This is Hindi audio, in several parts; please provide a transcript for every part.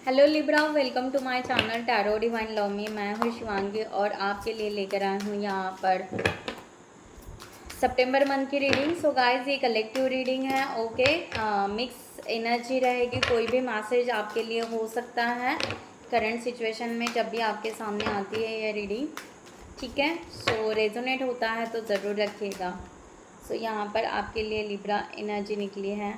Hello Libra, welcome to my channel tarot divine love me. मैं हूँ शिवांगी और आपके लिए लेकर आई हूँ यहाँ पर सितंबर मंथ की रीडिंग। सो गाइस, ये कलेक्टिव रीडिंग है। ओके, मिक्स एनर्जी रहेगी। कोई भी मैसेज आपके लिए हो सकता है करंट सिचुएशन में जब भी आपके सामने आती है ये रीडिंग। ठीक है, सो रेजोनेट होता है तो ज़रूर रखिएगा। सो यहाँ पर आपके लिए लिब्रा एनर्जी निकली है,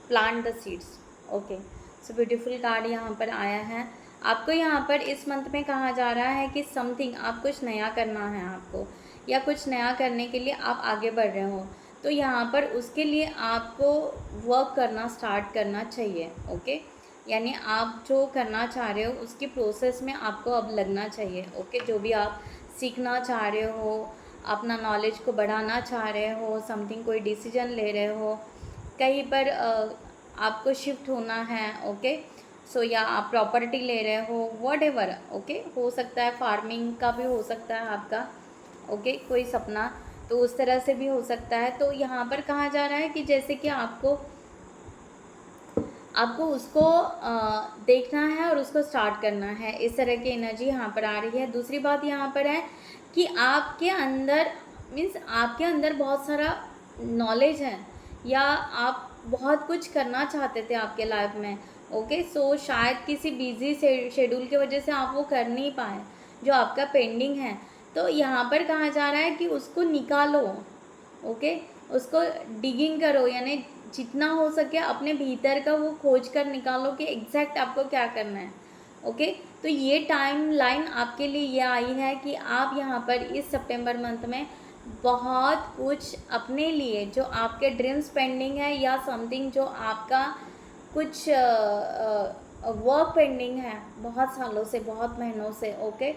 plant the seeds. Okay, so beautiful card यहाँ पर आया है। आपको यहाँ पर इस मंथ में कहा जा रहा है कि समथिंग आप कुछ नया करना है आपको, या कुछ नया करने के लिए आप आगे बढ़ रहे हो, तो यहाँ पर उसके लिए आपको वर्क करना स्टार्ट करना चाहिए। ओके, यानी आप जो करना चाह रहे हो उसकी प्रोसेस में आपको अब लगना चाहिए। ओके, जो भी आप सीखना चाह रहे हो, अपना नॉलेज को बढ़ाना चाह रहे हो, समथिंग कोई डिसीजन ले रहे हो, कहीं पर आपको शिफ्ट होना है। ओके, सो या आप प्रॉपर्टी ले रहे हो, वट एवर। ओके, हो सकता है फार्मिंग का भी हो सकता है आपका। ओके, कोई सपना, तो उस तरह से भी हो सकता है। तो यहाँ पर कहा जा रहा है कि जैसे कि आपको उसको देखना है और उसको स्टार्ट करना है। इस तरह की एनर्जी यहाँ पर आ रही है। दूसरी बात यहाँ पर है कि आपके अंदर मीन्स आपके अंदर बहुत सारा नॉलेज है, या आप बहुत कुछ करना चाहते थे आपके लाइफ में। ओके, सो शायद किसी बिजी शेड्यूल की वजह से आप वो कर नहीं पाए जो आपका पेंडिंग है। तो यहाँ पर कहा जा रहा है कि उसको निकालो। ओके, उसको डिगिंग करो, यानी जितना हो सके अपने भीतर का वो खोज कर निकालो कि एग्जैक्ट आपको क्या करना है। ओके, तो ये टाइम लाइन आपके लिए ये आई है कि आप यहाँ पर इस सितंबर मंथ में बहुत कुछ अपने लिए, जो आपके ड्रीम्स पेंडिंग है या समथिंग जो आपका कुछ वर्क पेंडिंग है बहुत सालों से, बहुत महीनों से। ओके,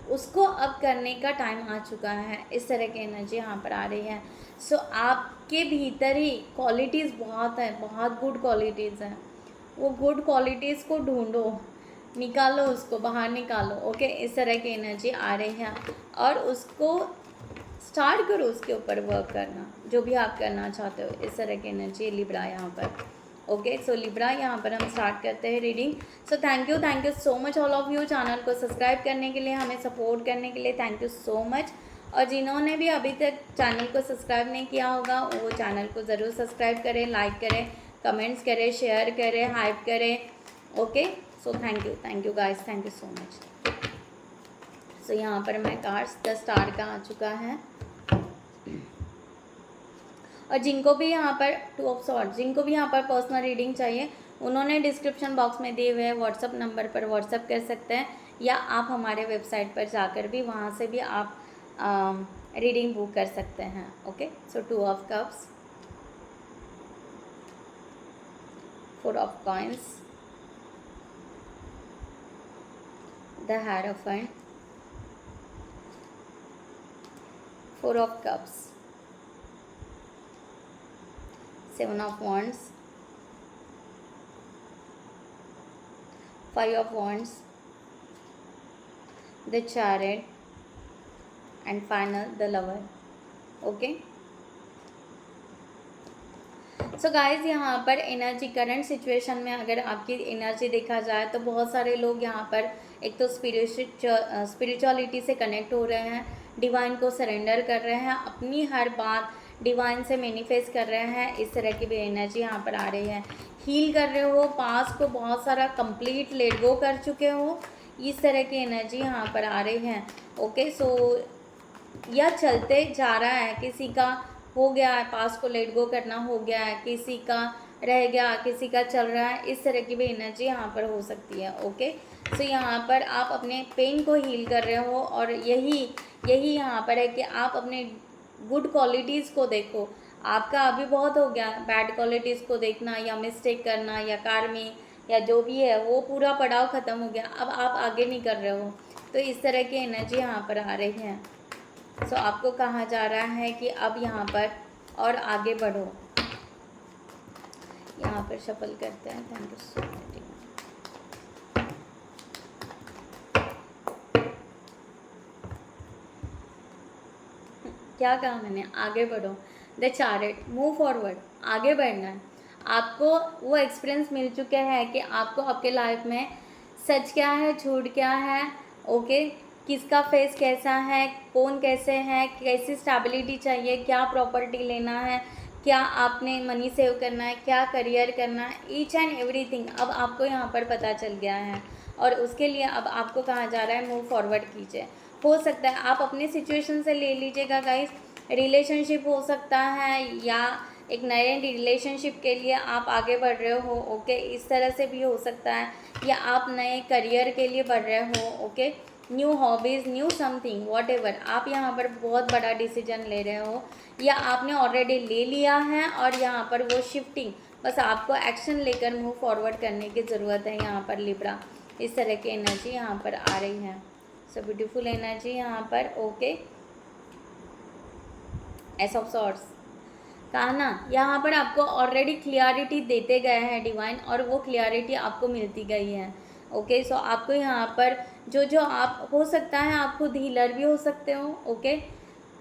उसको अब करने का टाइम आ चुका है। इस तरह की एनर्जी यहाँ पर आ रही है। सो आपके भीतर ही क्वालिटीज़ बहुत है, बहुत गुड क्वालिटीज़ हैं। वो गुड क्वालिटीज़ को ढूंढो, निकालो, उसको बाहर निकालो। ओके, इस तरह की एनर्जी आ रही है और उसको स्टार्ट करो, उसके ऊपर वर्क करना, जो भी आप करना चाहते हो। इस तरह की एनर्जी लिब्रा यहाँ पर। ओके, सो लिब्रा यहाँ पर हम स्टार्ट करते हैं reading. So thank you so much all of you, channel को सब्सक्राइब करने के लिए, हमें सपोर्ट करने के लिए थैंक यू सो मच। और जिन्होंने भी अभी तक चैनल को सब्सक्राइब नहीं किया होगा वो चैनल को ज़रूर सब्सक्राइब करें, लाइक करें, कमेंट्स करें, शेयर करें, हाइप करें। Okay, so thank you guys, thank you so much. So यहाँ पर मैं कार्ड्स 10 स्टार का आ चुका है। और जिनको भी यहाँ पर 2 ऑफ सॉर्ड्स, जिनको भी यहाँ पर पर्सनल रीडिंग चाहिए, उन्होंने डिस्क्रिप्शन बॉक्स में दिए हुए व्हाट्सअप नंबर पर व्हाट्सअप कर सकते हैं, या आप हमारे वेबसाइट पर जाकर भी वहाँ से भी आप रीडिंग बुक कर सकते हैं। Okay, so 2 of cups, 4 of coins, the hierophant, 4 of cups, 7 of wands, 5 of wands, the chariot, and final the lover. Okay, so guys, यहाँ पर एनर्जी करंट सिचुएशन में अगर आपकी एनर्जी देखा जाए तो बहुत सारे लोग यहाँ पर एक तो स्पिरिचुअलिटी से कनेक्ट हो रहे हैं, डिवाइन को सरेंडर कर रहे हैं, अपनी हर बात डिवाइन से मैनिफेस्ट कर रहे हैं। इस तरह की भी एनर्जी यहाँ पर आ रही है। हील कर रहे हो, पास्ट को बहुत सारा कंप्लीट लेट गो कर चुके हो, इस तरह की एनर्जी यहाँ पर आ रही है। ओके, सो यह चलते जा रहा है, किसी का हो गया है, पास्ट को लेट गो करना हो गया है, किसी का रह गया, किसी का चल रहा है। इस तरह की भी एनर्जी यहाँ पर हो सकती है। ओके, सो यहाँ पर आप अपने पेन को हील कर रहे हो, और यही यहाँ पर है कि आप अपने गुड क्वालिटीज़ को देखो। आपका अभी बहुत हो गया बैड क्वालिटीज़ को देखना, या मिस्टेक करना, या कार्मी, या जो भी है वो पूरा पड़ाव ख़त्म हो गया, अब आप आगे नहीं कर रहे हो। तो इस तरह की एनर्जी यहाँ पर आ रही है। सो आपको कहा जा रहा है कि अब यहाँ पर और आगे बढ़ो। यहाँ पर शफल करते हैं। Thank you so much. क्या कहा मैंने? आगे बढ़ो। द चैरियट, मूव फॉरवर्ड, आगे बढ़ना है। आपको वो एक्सपीरियंस मिल चुका है कि आपको आपके लाइफ में सच क्या है, झूठ क्या है, ओके, किसका फेस कैसा है, कौन कैसे है, कैसी स्टेबिलिटी चाहिए, क्या प्रॉपर्टी लेना है, क्या आपने मनी सेव करना है, क्या करियर करना है, ईच एंड एवरीथिंग अब आपको यहाँ पर पता चल गया है। और उसके लिए अब आपको कहा जा रहा है मूव फॉरवर्ड कीजिए। हो सकता है आप अपने सिचुएशन से ले लीजिएगा गाइस, रिलेशनशिप हो सकता है या एक नए रिलेशनशिप के लिए आप आगे बढ़ रहे हो, ओके, इस तरह से भी हो सकता है, या आप नए करियर के लिए बढ़ रहे हो, okay, new hobbies, new something, what ever, आप यहाँ पर बहुत बड़ा डिसीजन ले रहे हो या आपने ऑलरेडी ले लिया है और यहाँ पर वो शिफ्टिंग, बस आपको एक्शन लेकर मूव फॉरवर्ड करने की ज़रूरत है यहाँ पर लिब्रा। इस तरह की एनर्जी यहाँ पर आ रही है। सो ब्यूटीफुल एनर्जी यहाँ पर, ओके, एस ऑफ सॉर्ड्स कहा ना, यहाँ पर आपको ऑलरेडी क्लियरिटी देते गए हैं डिवाइन और वो क्लियरिटी आपको मिलती गई है, ओके। सो आपको यहाँ पर जो आप हो सकता है, आप खुद हीलर भी हो सकते हो, ओके,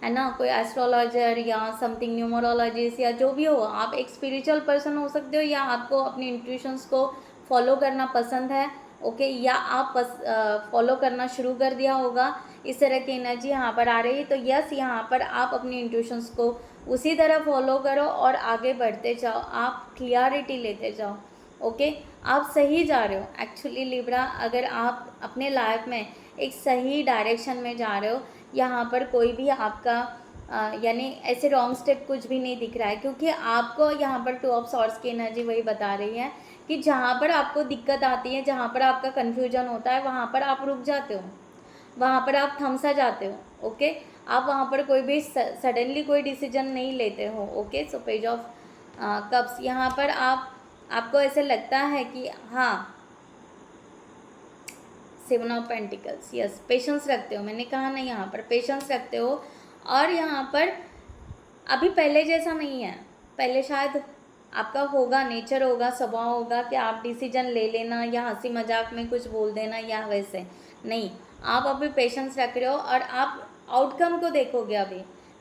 है ना, कोई एस्ट्रोलॉजर या समथिंग न्यूमरोलॉजिस्ट या जो भी हो, आप एक स्पिरिचुअल पर्सन हो सकते हो या आपको अपनी इंट्यूशंस को फॉलो करना पसंद है, ओके, या आप फॉलो करना शुरू कर दिया होगा। इस तरह की एनर्जी यहाँ पर आ रही है। तो यस, यहाँ पर आप अपनी इंट्यूशंस को उसी तरह फॉलो करो और आगे बढ़ते जाओ, आप क्लियरिटी लेते जाओ, ओके, आप सही जा रहे हो एक्चुअली लिब्रा। अगर आप अपने लाइफ में एक सही डायरेक्शन में जा रहे हो, यहाँ पर कोई भी आपका यानी ऐसे रॉन्ग स्टेप कुछ भी नहीं दिख रहा है, क्योंकि आपको यहाँ पर टू ऑफ सॉर्ड्स की एनर्जी वही बता रही है कि जहाँ पर आपको दिक्कत आती है, जहाँ पर आपका कन्फ्यूजन होता है, वहाँ पर आप रुक जाते हो, वहाँ पर आप थम सा जाते हो, ओके, आप वहाँ पर कोई भी सडनली कोई डिसीजन नहीं लेते हो, okay. So page of cups, यहाँ पर आपको ऐसे लगता है कि हाँ, seven of pentacles, yes, patience रखते हो, मैंने कहा ना, यहाँ पर पेशेंस रखते हो और यहाँ पर अभी पहले जैसा नहीं है। पहले शायद आपका होगा, नेचर होगा, स्वभाव होगा कि आप डिसीजन ले लेना या हंसी मजाक में कुछ बोल देना या वैसे नहीं, आप अभी पेशेंस रख रहे हो और आप आउटकम को देखोगे अभी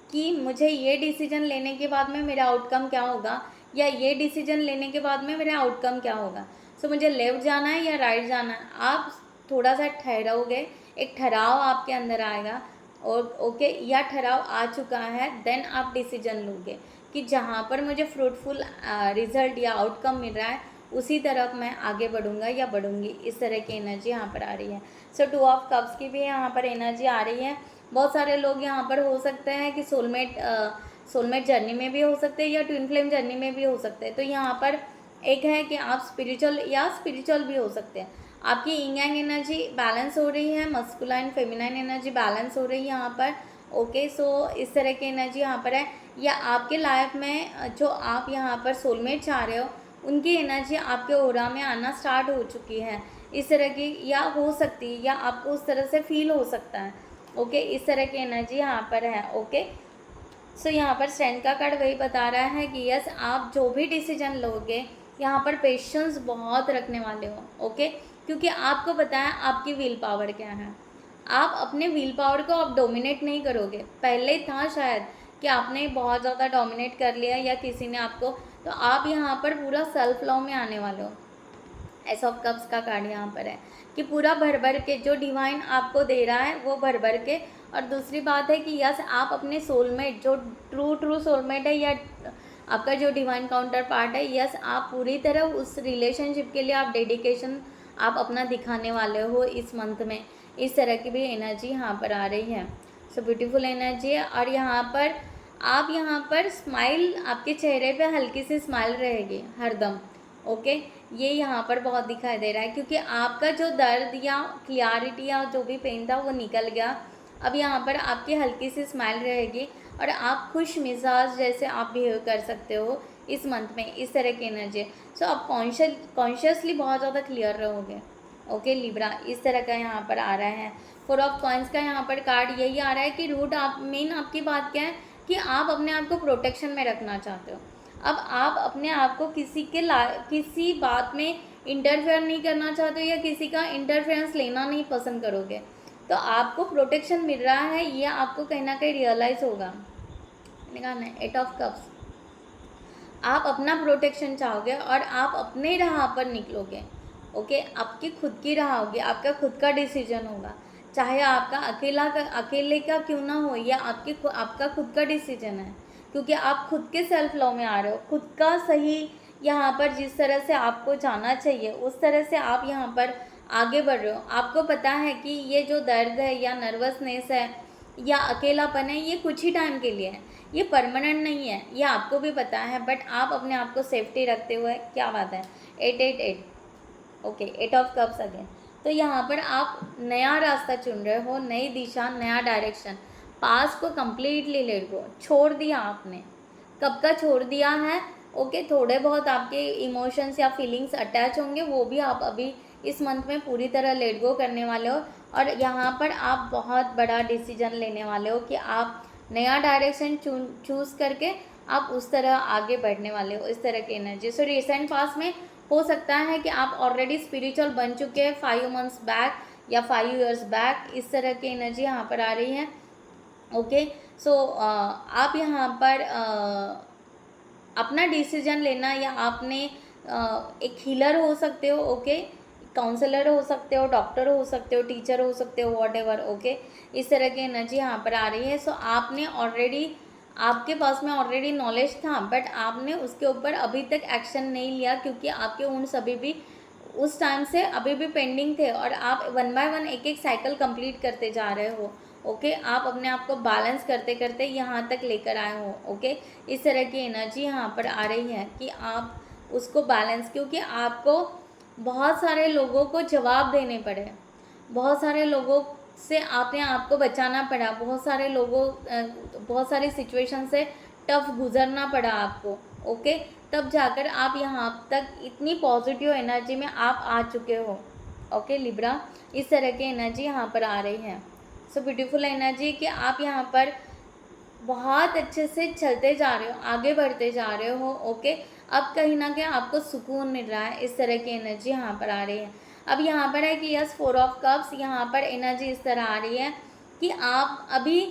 कि मुझे ये डिसीजन लेने के बाद में मेरा आउटकम क्या होगा, या ये डिसीजन लेने के बाद में मेरा आउटकम क्या होगा। सो मुझे लेफ्ट जाना है या राइट जाना है, आप थोड़ा सा ठहरोगे, एक ठहराव आपके अंदर आएगा और ओके, या ठहराव आ चुका है, देन आप डिसीजन लोगे कि जहाँ पर मुझे फ्रूटफुल रिजल्ट या आउटकम मिल रहा है उसी तरफ मैं आगे बढ़ूँगा या बढ़ूँगी। इस तरह की एनर्जी यहाँ पर आ रही है। सो टू ऑफ कप्स की भी यहाँ पर एनर्जी आ रही है। बहुत सारे लोग यहाँ पर हो सकते हैं कि सोलमेट जर्नी में भी हो सकते हैं या ट्विन फ्लेम जर्नी में भी हो सकते हैं। तो यहाँ पर एक है कि आप स्पिरिचुअल भी हो सकते हैं। आपकी यिंग यांग एनर्जी बैलेंस हो रही है, मस्कुलाइन फेमिनाइन एनर्जी बैलेंस हो रही है यहाँ पर, ओके। सो इस तरह की एनर्जी यहाँ पर है। या आपके लाइफ में जो आप यहाँ पर सोलमेट चाह रहे हो उनकी एनर्जी आपके ओरा में आना स्टार्ट हो चुकी है, इस तरह की, या हो सकती है, या आपको उस तरह से फील हो सकता है, ओके। इस तरह की एनर्जी यहाँ पर है, ओके। सो यहाँ पर स्ट्रेंथ का कार्ड वही बता रहा है कि यस, आप जो भी डिसीजन लोगे यहाँ पर पेशेंस बहुत रखने वाले हो, ओके, क्योंकि आपको पता है आपकी विल पावर क्या है। आप अपने विल पावर को आप डोमिनेट नहीं करोगे। पहले था शायद कि आपने बहुत ज़्यादा डोमिनेट कर लिया या किसी ने आपको, तो आप यहाँ पर पूरा सेल्फ लव में आने वाले हो। एस ऑफ कप्स का कार्ड यहाँ पर है कि पूरा भर भर के जो डिवाइन आपको दे रहा है वो भर भर के। और दूसरी बात है कि यस, आप अपने सोलमेट जो ट्रू सोलमेट है या आपका जो डिवाइन काउंटर पार्ट है, यस, आप पूरी तरह उस रिलेशनशिप के लिए आप डेडिकेशन आप अपना दिखाने वाले हो इस मंथ में। इस तरह की भी एनर्जी यहाँ पर आ रही है। सो ब्यूटीफुल एनर्जी है। और यहाँ पर आप यहाँ पर स्माइल, आपके चेहरे पे हल्की सी स्माइल रहेगी हरदम, ओके। ये यहाँ पर बहुत दिखाई दे रहा है क्योंकि आपका जो दर्द या क्लियरिटी या जो भी पेन था वो निकल गया। अब यहाँ पर आपकी हल्की सी स्माइल रहेगी और आप खुश मिजाज जैसे आप बिहेव कर सकते हो इस मंथ में। इस तरह की एनर्जी। सो आप कॉन्शियसली बहुत ज़्यादा क्लियर रहोगे, ओके लिब्रा। इस तरह का यहाँ पर आ रहा है। 4 ऑफ कॉइंस का यहाँ पर कार्ड यही आ रहा है कि रूट, आप मेन आपकी बात क्या है कि आप अपने आप को प्रोटेक्शन में रखना चाहते हो। अब आप अपने आप को किसी बात में इंटरफेयर नहीं करना चाहते हो या किसी का इंटरफेरेंस लेना नहीं पसंद करोगे, तो आपको प्रोटेक्शन मिल रहा है, ये आपको कहीं ना कहीं रियलाइज़ होगा। मैंने कहा ना, 8 ऑफ कप्स, आप अपना प्रोटेक्शन चाहोगे और आप अपने राह पर निकलोगे। ओके, आपकी खुद की राह होगी, आपका खुद का डिसीजन होगा, चाहे आपका अकेले का क्यों ना हो, या आपका खुद का डिसीजन है, क्योंकि आप खुद के सेल्फ लव में आ रहे हो, खुद का सही यहाँ पर जिस तरह से आपको जाना चाहिए उस तरह से आप यहाँ पर आगे बढ़ रहे हो। आपको पता है कि ये जो दर्द है या नर्वसनेस है या अकेलापन है, ये कुछ ही टाइम के लिए है, ये परमानेंट नहीं है, ये आपको भी पता है। बट आप अपने आप को सेफ्टी रखते हुए, क्या बात है, 888, ओके, 8 ऑफ कप्स अगेन। तो यहाँ पर आप नया रास्ता चुन रहे हो, नई दिशा, नया डायरेक्शन। पास को कम्प्लीटली लेट गो, छोड़ दिया आपने। कब का छोड़ दिया है? ओके, थोड़े बहुत आपके इमोशंस या फीलिंग्स अटैच होंगे, वो भी आप अभी इस मंथ में पूरी तरह लेट गो करने वाले हो। और यहाँ पर आप बहुत बड़ा डिसीजन लेने वाले हो कि आप नया डायरेक्शन चूज़ करके आप उस तरह आगे बढ़ने वाले हो, इस तरह की एनर्जी। सो रिसेंट पास में हो सकता है कि आप ऑलरेडी स्पिरिचुअल बन चुके हैं 5 मंथ्स बैक या 5 ईयर्स बैक, इस तरह की एनर्जी यहाँ पर आ रही है। ओके, सो आप यहाँ पर अपना डिसीजन लेना, या आपने एक हीलर हो सकते हो, ओके, काउंसलर हो सकते हो, डॉक्टर हो सकते हो, टीचर हो सकते हो, वॉटेवर, ओके, इस तरह की एनर्जी यहाँ पर आ रही है। सो आपने ऑलरेडी, आपके पास में ऑलरेडी नॉलेज था, बट आपने उसके ऊपर अभी तक एक्शन नहीं लिया, क्योंकि आपके उन्स अभी भी उस टाइम से अभी भी पेंडिंग थे, और आप 1 बाय 1 एक एक साइकिल कंप्लीट करते जा रहे हो। ओके, आप अपने आप को बैलेंस करते करते यहाँ तक लेकर आए हो। ओके, इस तरह की एनर्जी यहाँ पर आ रही है कि आप उसको बैलेंस, क्योंकि आपको बहुत सारे लोगों को जवाब देने पड़े, बहुत सारे लोगों से आपने आपको बचाना पड़ा, बहुत सारी सिचुएशन से टफ गुजरना पड़ा आपको। ओके, तब जाकर आप यहाँ तक इतनी पॉजिटिव एनर्जी में आप आ चुके हो। ओके लिब्रा, इस तरह की एनर्जी यहाँ पर आ रही है। सो ब्यूटीफुल एनर्जी कि आप यहाँ पर बहुत अच्छे से चलते जा रहे हो, आगे बढ़ते जा रहे हो। ओके, अब कहीं ना कहीं आपको सुकून मिल रहा है, इस तरह की एनर्जी यहाँ पर आ रही है। अब यहाँ पर है कि यस 4 ऑफ कप्स, यहाँ पर एनर्जी इस तरह आ रही है कि आप अभी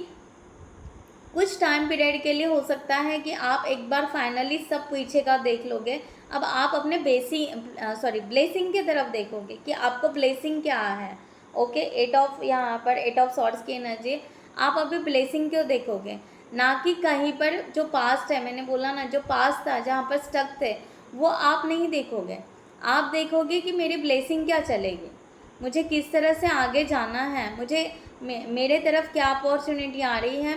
कुछ टाइम पीरियड के लिए हो सकता है कि आप एक बार फाइनली सब पीछे का देख लोगे। अब आप अपने ब्लेसिंग की तरफ देखोगे कि आपको ब्लेसिंग क्या है। ओके, 8 ऑफ, यहाँ पर 8 ऑफ सॉर्ड्स की एनर्जी, आप अभी ब्लेसिंग क्यों देखोगे, ना कि कहीं पर जो पास्ट है, मैंने बोला ना, जो पास्ट था जहाँ पर स्टक थे, वो आप नहीं देखोगे। आप देखोगे कि मेरी ब्लेसिंग क्या चलेगी, मुझे किस तरह से आगे जाना है, मुझे मेरे तरफ क्या अपॉर्चुनिटी आ रही है,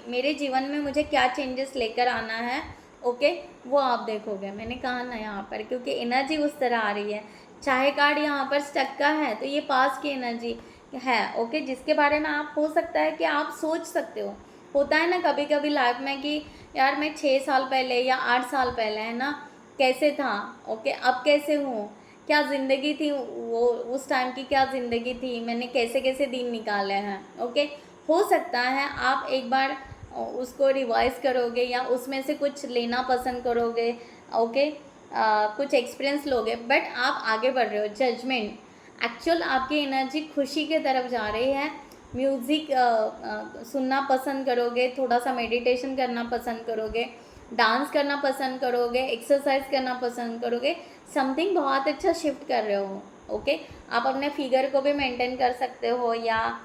मेरे जीवन में मुझे क्या चेंजेस लेकर आना है। ओके, वो आप देखोगे। मैंने कहा ना यहाँ पर, क्योंकि एनर्जी उस तरह आ रही है। चाहे कार्ड यहाँ पर स्टक का है, तो ये पास की एनर्जी है। ओके, जिसके बारे में आप हो सकता है कि आप सोच सकते हो। होता है ना कभी कभी लाइफ में कि यार मैं 6 साल पहले या 8 साल पहले, है ना, कैसे था, ओके, अब कैसे हूँ, क्या ज़िंदगी थी वो, उस टाइम की क्या ज़िंदगी थी, मैंने कैसे कैसे दिन निकाले हैं। ओके, हो सकता है आप एक बार उसको रिवाइज करोगे या उसमें से कुछ लेना पसंद करोगे। ओके, कुछ एक्सपीरियंस लोगे, बट आप आगे बढ़ रहे हो। जजमेंट, एक्चुअल आपकी एनर्जी खुशी के तरफ जा रही है। म्यूज़िक सुनना पसंद करोगे, थोड़ा सा मेडिटेशन करना पसंद करोगे, डांस करना पसंद करोगे, एक्सरसाइज करना पसंद करोगे, समथिंग बहुत अच्छा शिफ्ट कर रहे हो। ओके, आप अपने फिगर को भी मेंटेन कर सकते हो, या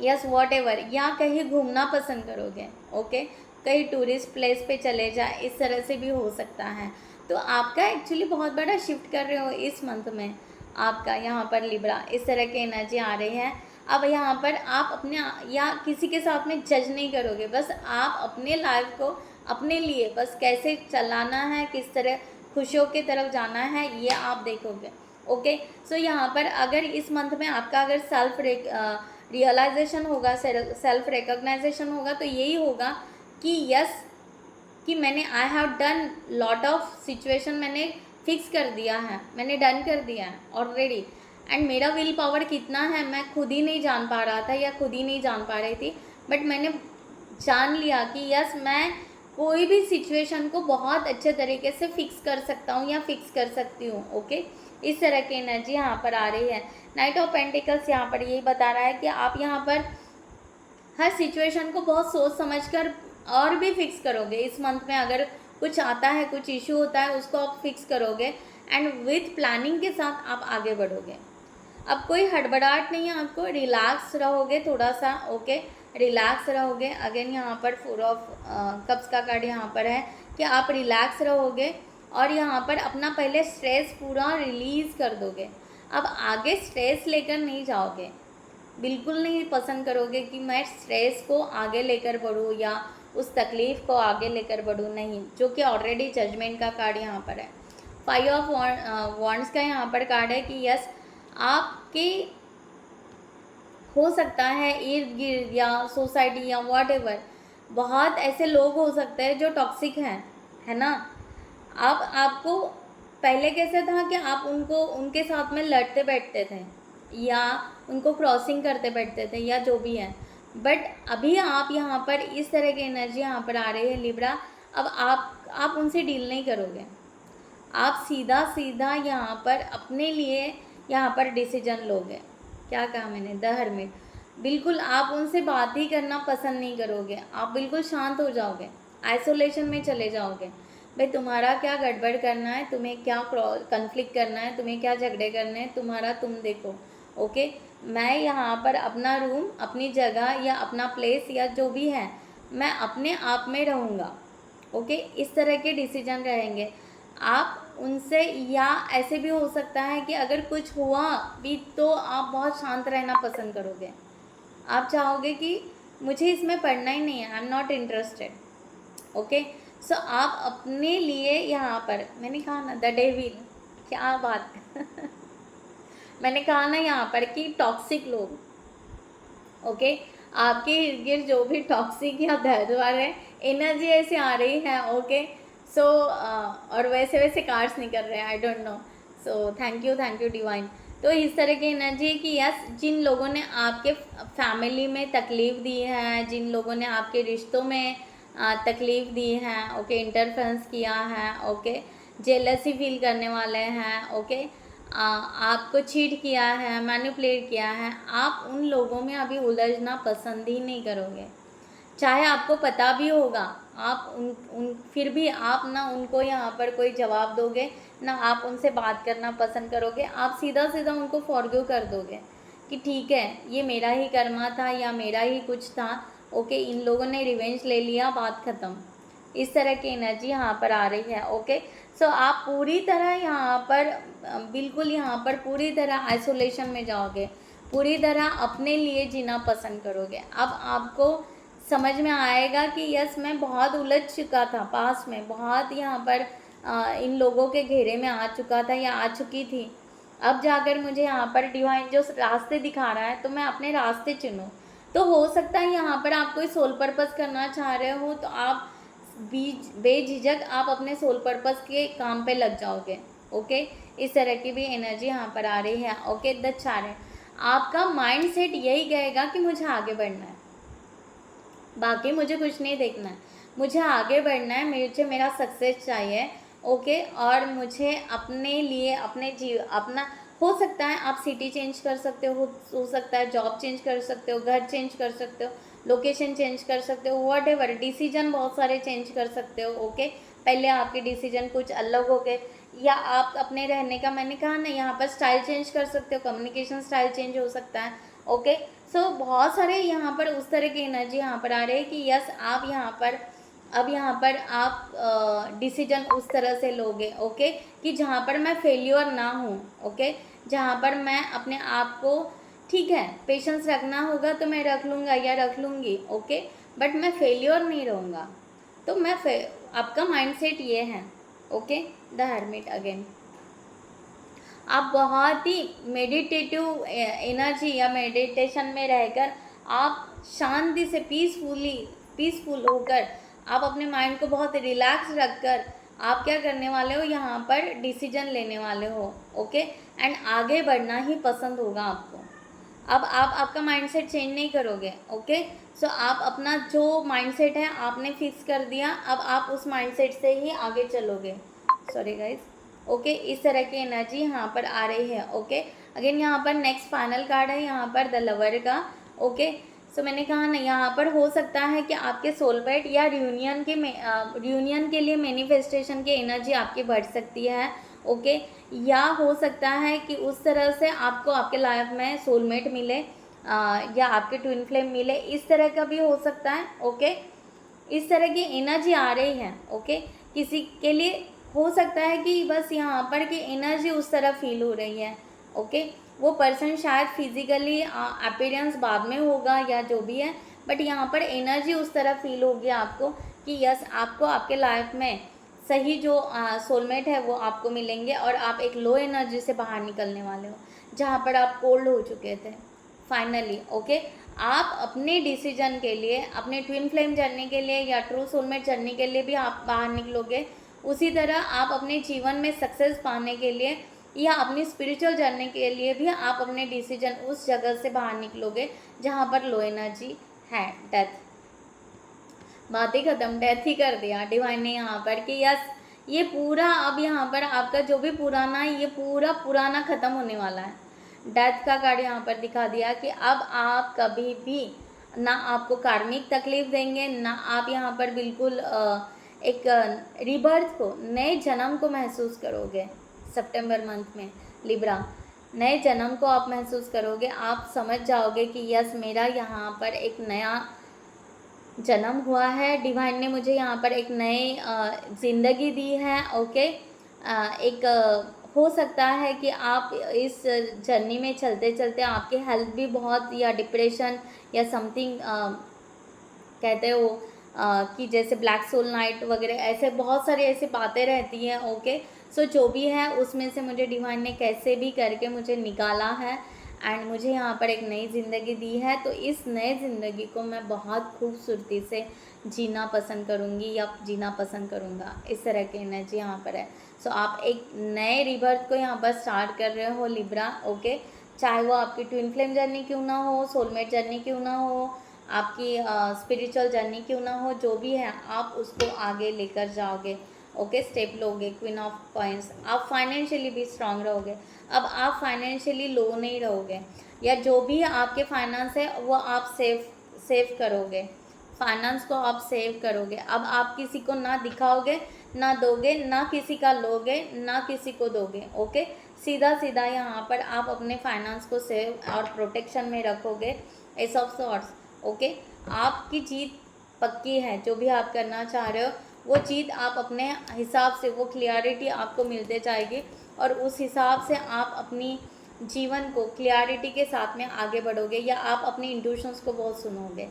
यस वॉटेवर, या कहीं घूमना पसंद करोगे। ओके, कहीं टूरिस्ट प्लेस पे चले जाए, इस तरह से भी हो सकता है। तो आपका एक्चुअली बहुत बड़ा शिफ्ट कर रहे हो इस मंथ में, आपका यहाँ पर लिब्रा, इस तरह की एनर्जी आ रही है। अब यहाँ पर आप अपने या किसी के साथ में जज नहीं करोगे, बस आप अपने लाइफ को अपने लिए बस कैसे चलाना है, किस तरह खुशियों की तरफ जाना है, ये आप देखोगे। ओके, सो यहाँ पर अगर इस मंथ में आपका अगर सेल्फ रियलाइजेशन होगा, सेल्फ रिकॉग्नाइजेशन होगा, तो यही होगा कि यस, कि मैंने I have done lot of situation, मैंने फिक्स कर दिया है, मैंने डन कर दिया है ऑलरेडी। एंड मेरा विल पावर कितना है मैं खुद ही नहीं जान पा रहा था या खुद ही नहीं जान पा रही थी, बट मैंने जान लिया कि यस, मैं कोई भी सिचुएशन को बहुत अच्छे तरीके से फिक्स कर सकता हूँ या फिक्स कर सकती हूँ। ओके, इस तरह की एनर्जी यहाँ पर आ रही है। नाइट ऑफ पेंटिकल्स यहाँ पर यही बता रहा है कि आप यहाँ पर हर सिचुएशन को बहुत सोच समझ कर और भी फिक्स करोगे। इस मंथ में अगर कुछ आता है, कुछ इशू होता है, उसको आप फिक्स करोगे एंड विथ प्लानिंग के साथ आप आगे बढ़ोगे। अब कोई हड़बड़ाहट नहीं है, आपको रिलैक्स रहोगे थोड़ा सा, ओके, रिलैक्स रहोगे। अगेन यहाँ पर 4 ऑफ कप्स का कार्ड यहाँ पर है कि आप रिलैक्स रहोगे और यहाँ पर अपना पहले स्ट्रेस पूरा रिलीज़ कर दोगे। अब आगे स्ट्रेस लेकर नहीं जाओगे, बिल्कुल नहीं पसंद करोगे कि मैं स्ट्रेस को आगे लेकर बढ़ूँ या उस तकलीफ़ को आगे लेकर बढ़ूँ, नहीं, जो कि ऑलरेडी जजमेंट का कार्ड यहाँ पर है। 5 ऑफ वॉन्ड्स का यहाँ पर कार्ड है कि यस, आपके हो सकता है इर्द गिर्द या सोसाइटी या व्हाटएवर बहुत ऐसे लोग हो सकते हैं जो टॉक्सिक हैं, है ना। अब आपको पहले कैसे था कि आप उनके साथ में लड़ते बैठते थे या उनको क्रॉसिंग करते बैठते थे या जो भी है, बट अभी आप यहाँ पर इस तरह की एनर्जी यहाँ पर आ रही है लिब्रा। अब आप उनसे डील नहीं करोगे, आप सीधा सीधा यहाँ पर अपने लिए यहाँ पर डिसीजन लोगे। क्या कहा मैंने, द हर्मिट। बिल्कुल आप उनसे बात ही करना पसंद नहीं करोगे, आप बिल्कुल शांत हो जाओगे, आइसोलेशन में चले जाओगे। भाई तुम्हारा क्या गड़बड़ करना है, तुम्हें क्या कन्फ्लिक्ट करना है, तुम्हें क्या झगड़े करने हैं, तुम्हारा तुम देखो, ओके। मैं यहाँ पर अपना रूम, अपनी जगह या अपना प्लेस या जो भी है, मैं अपने आप में रहूँगा, ओके। इस तरह के डिसीजन रहेंगे आप उनसे। या ऐसे भी हो सकता है कि अगर कुछ हुआ भी तो आप बहुत शांत रहना पसंद करोगे, आप चाहोगे कि मुझे इसमें पढ़ना ही नहीं है, I am not interested, okay. So आप अपने लिए यहाँ पर, मैंने कहा ना द डेविल, क्या बात मैंने कहा ना यहाँ पर कि टॉक्सिक लोग, ओके, आपके इर्द गिर्द जो भी टॉक्सिक या दर्दवार है, एनर्जी ऐसी आ रही है, ओके। सो और वैसे कार्ड्स नहीं कर रहे हैं, I don't know. So thank you divine. तो इस तरह की एनर्जी है कि यस, जिन लोगों ने आपके फैमिली में तकलीफ़ दी है, जिन लोगों ने आपके रिश्तों में तकलीफ़ दी है, ओके, इंटरफेरेंस किया है, ओके, जेलसी फील करने वाले हैं, ओके, आपको चीट किया है, मैनिपुलेट किया है, आप उन लोगों में अभी उलझना पसंद ही नहीं करोगे। चाहे आपको पता भी होगा, आप उन फिर भी आप ना उनको यहाँ पर कोई जवाब दोगे ना आप उनसे बात करना पसंद करोगे, आप सीधा सीधा उनको फॉरगिव कर दोगे कि ठीक है, ये मेरा ही कर्मा था या मेरा ही कुछ था, ओके, इन लोगों ने रिवेंज ले लिया, बात ख़त्म। इस तरह की एनर्जी यहाँ पर आ रही है, ओके। सो आप पूरी तरह यहाँ पर बिल्कुल यहाँ पर पूरी तरह आइसोलेशन में जाओगे, पूरी तरह अपने लिए जीना पसंद करोगे। अब आपको समझ में आएगा कि यस, मैं बहुत उलझ चुका था पास में, बहुत यहाँ पर इन लोगों के घेरे में आ चुका था या आ चुकी थी। अब जाकर मुझे यहाँ पर डिवाइन जो रास्ते दिखा रहा है तो मैं अपने रास्ते चुनूँ। तो हो सकता है यहाँ पर आप कोई सोल पर्पस करना चाह रहे हो तो आप बेझिझक आप अपने सोल पर्पस के काम पे लग जाओगे, ओके। इस तरह की भी एनर्जी यहाँ पर आ रही है, ओके। द चार, आपका माइंड सेट यही कहेगा कि मुझे आगे बढ़ना है, बाकी मुझे कुछ नहीं देखना है, मुझे आगे बढ़ना है, मुझे मेरा सक्सेस चाहिए, ओके। और मुझे अपने लिए अपना हो सकता है आप सिटी चेंज कर सकते हो सकता है जॉब चेंज कर सकते हो, घर चेंज कर सकते हो, लोकेशन चेंज कर सकते हो, व्हाटएवर, डिसीजन बहुत सारे चेंज कर सकते हो, ओके। पहले आपके डिसीजन कुछ अलग हो गए, या आप अपने रहने का, मैंने कहा ना यहाँ पर स्टाइल चेंज कर सकते हो, कम्युनिकेशन स्टाइल चेंज हो सकता है, ओके। सो बहुत सारे यहाँ पर उस तरह की एनर्जी यहाँ पर आ रही है कि यस, आप यहाँ पर अब यहाँ पर आप डिसीजन उस तरह से लोगे, ओके, कि जहाँ पर मैं फेल्योर ना हूँ, ओके, जहाँ पर मैं अपने आप को, ठीक है, पेशेंस रखना होगा तो मैं रख लूँगा या रख लूँगी, ओके, बट मैं फेल्योर नहीं रहूँगा। तो आपका माइंडसेट ये है, ओके। द हर्मिट अगेन, आप बहुत ही मेडिटेटिव एनर्जी या मेडिटेशन में रहकर आप शांति से पीसफुल होकर आप अपने माइंड को बहुत रिलैक्स रखकर आप क्या करने वाले हो, यहाँ पर डिसीजन लेने वाले हो, ओके। एंड आगे बढ़ना ही पसंद होगा आपको। अब आप आपका माइंडसेट चेंज नहीं करोगे, ओके। सो आप अपना जो माइंडसेट है आपने फिक्स कर दिया, अब आप उस माइंडसेट से ही आगे चलोगे। Sorry guys, okay. इस तरह की एनर्जी यहाँ पर आ रही है, ओके। अगेन यहाँ पर नेक्स्ट फाइनल कार्ड है यहाँ पर द लवर का, ओके। सो मैंने कहा ना, यहाँ पर हो सकता है कि आपके सोलमेट या रियूनियन के लिए मैनिफेस्टेशन की एनर्जी आपकी बढ़ सकती है, ओके। या हो सकता है कि उस तरह से आपको आपके लाइफ में सोलमेट मिले, या आपके ट्विन फ्लेम मिले, इस तरह का भी हो सकता है, ओके। इस तरह की एनर्जी आ रही है, ओके। किसी के लिए हो सकता है कि बस यहाँ पर की एनर्जी उस तरह फील हो रही है, ओके। वो पर्सन शायद फिजिकली अपीयरेंस बाद में होगा या जो भी है, बट यहाँ पर एनर्जी उस तरह फील होगी आपको कि यस, आपको आपके लाइफ में सही जो सोलमेट है वो आपको मिलेंगे, और आप एक लो एनर्जी से बाहर निकलने वाले हो, जहाँ पर आप कोल्ड हो चुके थे फाइनली, ओके। आप अपने डिसीजन के लिए, अपने ट्विन फ्लेम जर्नी के लिए या ट्रू सोलमेट जर्नी के लिए भी आप बाहर निकलोगे। उसी तरह आप अपने जीवन में सक्सेस पाने के लिए या अपनी स्पिरिचुअल जर्नी के लिए भी आप अपने डिसीजन उस जगह से बाहर निकलोगे जहाँ पर लो एनर्जी है, डेथ। बात ही खत्म, डेथ ही कर दिया डिवाइन ने यहाँ पर कि यस, ये पूरा अब यहाँ पर आपका जो भी पुराना है, ये पूरा पुराना ख़त्म होने वाला है। डेथ का कार्ड यहाँ पर दिखा दिया कि अब आप कभी भी ना आपको कार्मिक तकलीफ देंगे, ना आप यहाँ पर बिल्कुल एक रीबर्थ को, नए जन्म को महसूस करोगे। सितंबर मंथ में लिब्रा, नए जन्म को आप महसूस करोगे। आप समझ जाओगे कि यस, मेरा यहाँ पर एक नया जन्म हुआ है, डिवाइन ने मुझे यहाँ पर एक नई ज़िंदगी दी है, ओके। एक हो सकता है कि आप इस जर्नी में चलते चलते आपकी हेल्थ भी बहुत, या डिप्रेशन या समथिंग कहते हो कि जैसे ब्लैक सोल नाइट वगैरह, ऐसे बहुत सारी ऐसी बातें रहती हैं, ओके। सो जो भी है उसमें से मुझे डिवाइन ने कैसे भी करके मुझे निकाला है, एंड मुझे यहाँ पर एक नई ज़िंदगी दी है। तो इस नए ज़िंदगी को मैं बहुत खूबसूरती से जीना पसंद करूँगी या जीना पसंद करूँगा, इस तरह की एनर्जी यहाँ पर है। सो आप एक नए रिबर्थ को यहाँ पर स्टार्ट कर रहे हो लिब्रा, ओके। चाहे वो आपकी ट्विन फ्लेम जर्नी क्यों ना हो, सोलमेट जर्नी क्यों ना हो, आपकी स्पिरिचुअल जर्नी क्यों ना हो, जो भी है आप उसको आगे लेकर जाओगे, ओके। स्टेप लोगे। क्वीन ऑफ कॉइंस, आप फाइनेंशियली भी स्ट्रांग रहोगे। अब आप फाइनेंशियली लो नहीं रहोगे, या जो भी आपके फाइनेंस है वो आप सेव करोगे, फाइनेंस को आप सेव करोगे। अब आप किसी को ना दिखाओगे, ना दोगे, ना किसी का लोगे, ना किसी को दोगे, ओके। सीधा सीधा यहाँ पर आप अपने फाइनेंस को सेव और प्रोटेक्शन में रखोगे। S of swords, okay. आपकी जीत पक्की है, जो भी आप करना चाह रहे हो वो चीज़ आप अपने हिसाब से, वो क्लियरिटी आपको मिलते जाएगी, और उस हिसाब से आप अपनी जीवन को क्लियरिटी के साथ में आगे बढ़ोगे, या आप अपनी इंट्यूशंस को बहुत सुनोगे।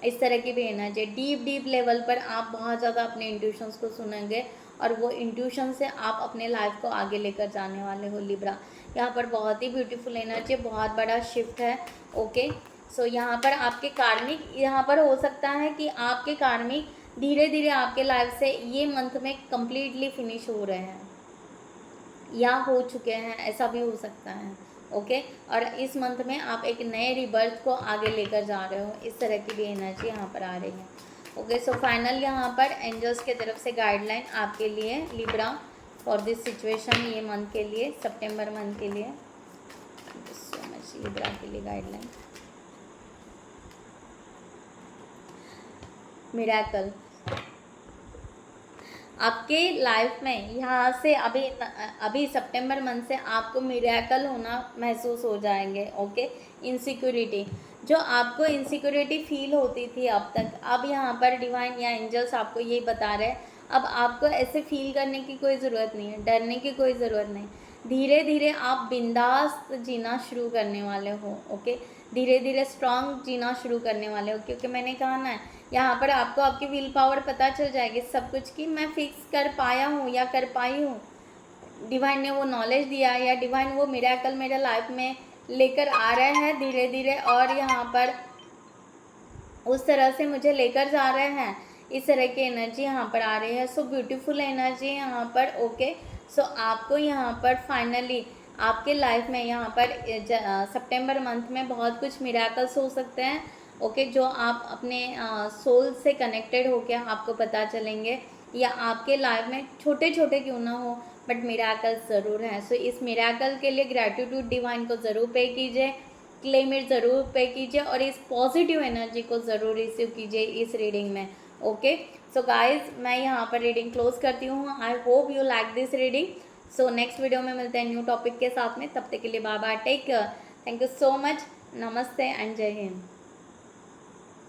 इस तरह की भी एनर्जी डीप लेवल पर आप बहुत ज़्यादा अपने इंट्यूशंस को सुनेंगे, और वो इंट्यूशन से आप अपने लाइफ को आगे लेकर जाने वाले हो लिब्रा। यहाँ पर बहुत ही ब्यूटीफुल एनर्जी, बहुत बड़ा शिफ्ट है, ओके। सो यहाँ पर आपके कार्मिक, यहाँ पर हो सकता है कि आपके कार्मिक धीरे धीरे आपके लाइफ से ये मंथ में कम्प्लीटली फिनिश हो रहे हैं या हो चुके हैं, ऐसा भी हो सकता है, ओके। और इस मंथ में आप एक नए रिबर्थ को आगे लेकर जा रहे हो, इस तरह की भी एनर्जी यहाँ पर आ रही है, ओके। सो फाइनल यहाँ पर एंजल्स के तरफ से गाइडलाइन आपके लिए लिब्रा फॉर दिस सिचुएशन, ये मंथ के लिए, सितंबर मंथ के लिए। सो मच लिब्रा के लिए गाइडलाइन। मिरेकल, आपके लाइफ में यहाँ से अभी सितंबर मंथ से आपको मिरेकल होना महसूस हो जाएंगे, ओके। इनसिक्योरिटी, जो आपको इनसिक्योरिटी फील होती थी अब तक, अब यहाँ पर डिवाइन या एंजल्स आपको ये बता रहे हैं, अब आपको ऐसे फील करने की कोई ज़रूरत नहीं है, डरने की कोई ज़रूरत नहीं। धीरे धीरे आप बिंदास जीना शुरू करने वाले हो, ओके। धीरे धीरे स्ट्रांग जीना शुरू करने वाले हो, क्योंकि मैंने कहा ना, यहाँ पर आपको आपकी विल पावर पता चल जाएगी सब कुछ कि मैं फिक्स कर पाया हूँ या कर पाई हूँ। डिवाइन ने वो नॉलेज दिया, या डिवाइन वो मिरेकल मेरे लाइफ में लेकर आ रहे हैं धीरे धीरे, और यहाँ पर उस तरह से मुझे लेकर जा रहे हैं, इस तरह की एनर्जी यहाँ पर आ रही है। सो ब्यूटीफुल एनर्जी यहाँ पर, ओके। सो आपको यहाँ पर फाइनली आपके लाइफ में यहाँ पर सितंबर मंथ में बहुत कुछ मिरेकल्स हो सकते हैं, ओके। जो आप अपने सोल से कनेक्टेड होके आपको पता चलेंगे, या आपके लाइफ में छोटे छोटे क्यों ना हो, बट मिरेकल्स ज़रूर हैं। सो इस मिरेकल के लिए ग्रैटिट्यूड डिवाइन को ज़रूर पे कीजिए लिमिट ज़रूर पे कीजिए और इस पॉजिटिव एनर्जी को ज़रूर रिसीव कीजिए इस रीडिंग में। ओके, सो गाइज मैं यहाँ पर रीडिंग क्लोज करती हूँ। I hope you like this reading. So next video में मिलते हैं न्यू टॉपिक के साथ में। तब तक के लिए bye bye, take care, thank you so much, नमस्ते एंड जय हिंद।